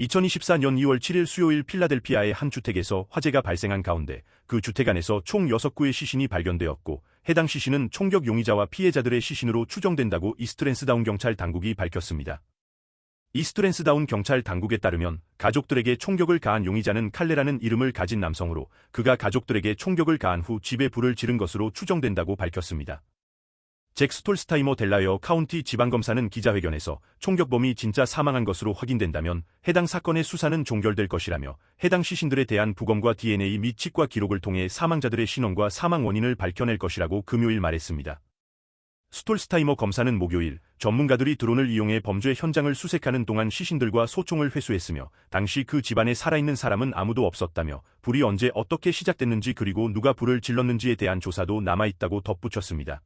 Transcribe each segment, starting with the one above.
2024년 2월 7일 수요일 필라델피아의 한 주택에서 화재가 발생한 가운데 그 주택 안에서 총 6구의 시신이 발견되었고 해당 시신은 총격 용의자와 피해자들의 시신으로 추정된다고 이스트랜스다운 경찰 당국이 밝혔습니다. 이스트랜스다운 경찰 당국에 따르면 가족들에게 총격을 가한 용의자는 칼레라는 이름을 가진 남성으로 그가 가족들에게 총격을 가한 후 집에 불을 지른 것으로 추정된다고 밝혔습니다. 잭 스톨스타이머 델라웨어 카운티 지방검사는 기자회견에서 총격범이 진짜 사망한 것으로 확인된다면 해당 사건의 수사는 종결될 것이라며 해당 시신들에 대한 부검과 DNA 및 치과 기록을 통해 사망자들의 신원과 사망 원인을 밝혀낼 것이라고 금요일 말했습니다. 스톨스타이머 검사는 목요일 전문가들이 드론을 이용해 범죄 현장을 수색하는 동안 시신들과 소총을 회수했으며 당시 그 집안에 살아있는 사람은 아무도 없었다며 불이 언제 어떻게 시작됐는지 그리고 누가 불을 질렀는지에 대한 조사도 남아있다고 덧붙였습니다.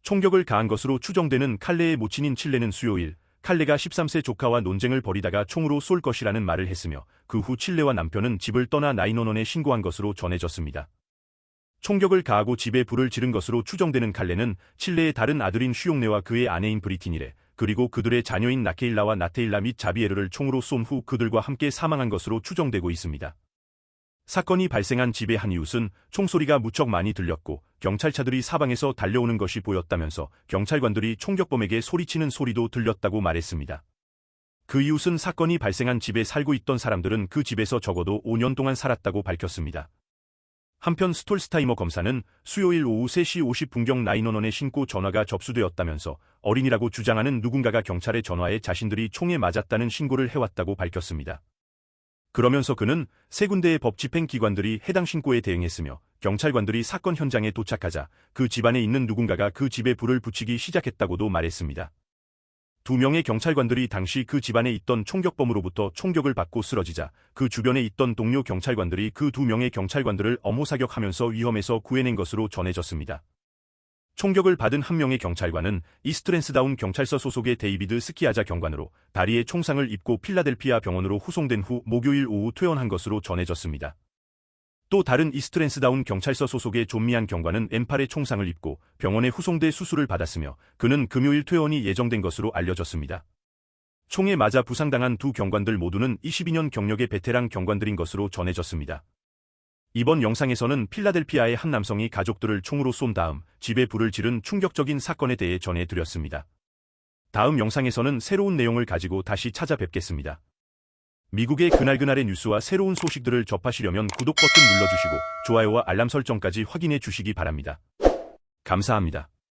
총격을 가한 것으로 추정되는 칼레의 모친인 칠레는 수요일 칼레가 13세 조카와 논쟁을 벌이다가 총으로 쏠 것이라는 말을 했으며 그 후 칠레와 남편은 집을 떠나 911에 신고한 것으로 전해졌습니다. 총격을 가하고 집에 불을 지른 것으로 추정되는 칼레는 칠레의 다른 아들인 슈용네와 그의 아내인 브리티니레 그리고 그들의 자녀인 나케일라와 나테일라 및 자비에르를 총으로 쏜 후 그들과 함께 사망한 것으로 추정되고 있습니다. 사건이 발생한 집의 한 이웃은 총소리가 무척 많이 들렸고 경찰차들이 사방에서 달려오는 것이 보였다면서 경찰관들이 총격범에게 소리치는 소리도 들렸다고 말했습니다. 그 이웃은 사건이 발생한 집에 살고 있던 사람들은 그 집에서 적어도 5년 동안 살았다고 밝혔습니다. 한편 스톨스타이머 검사는 수요일 오후 3시 50분경 911에 신고 전화가 접수되었다면서 어린이라고 주장하는 누군가가 경찰에 전화해 자신들이 총에 맞았다는 신고를 해왔다고 밝혔습니다. 그러면서 그는 세 군데의 법 집행기관들이 해당 신고에 대응했으며 경찰관들이 사건 현장에 도착하자 그 집안에 있는 누군가가 그 집에 불을 붙이기 시작했다고도 말했습니다. 2명의 경찰관들이 당시 그 집안에 있던 총격범으로부터 총격을 받고 쓰러지자 그 주변에 있던 동료 경찰관들이 그 2명의 경찰관들을 엄호사격하면서 위험에서 구해낸 것으로 전해졌습니다. 총격을 받은 한 명의 경찰관은 이스트랜스다운 경찰서 소속의 데이비드 스키아자 경관으로 다리에 총상을 입고 필라델피아 병원으로 후송된 후 목요일 오후 퇴원한 것으로 전해졌습니다. 또 다른 이스트랜스다운 경찰서 소속의 존미안 경관은 왼팔에 총상을 입고 병원에 후송돼 수술을 받았으며 그는 금요일 퇴원이 예정된 것으로 알려졌습니다. 총에 맞아 부상당한 두 경관들 모두는 22년 경력의 베테랑 경관들인 것으로 전해졌습니다. 이번 영상에서는 필라델피아의 한 남성이 가족들을 총으로 쏜 다음 집에 불을 지른 충격적인 사건에 대해 전해드렸습니다. 다음 영상에서는 새로운 내용을 가지고 다시 찾아뵙겠습니다. 미국의 그날그날의 뉴스와 새로운 소식들을 접하시려면 구독 버튼 눌러주시고 좋아요와 알람 설정까지 확인해 주시기 바랍니다. 감사합니다.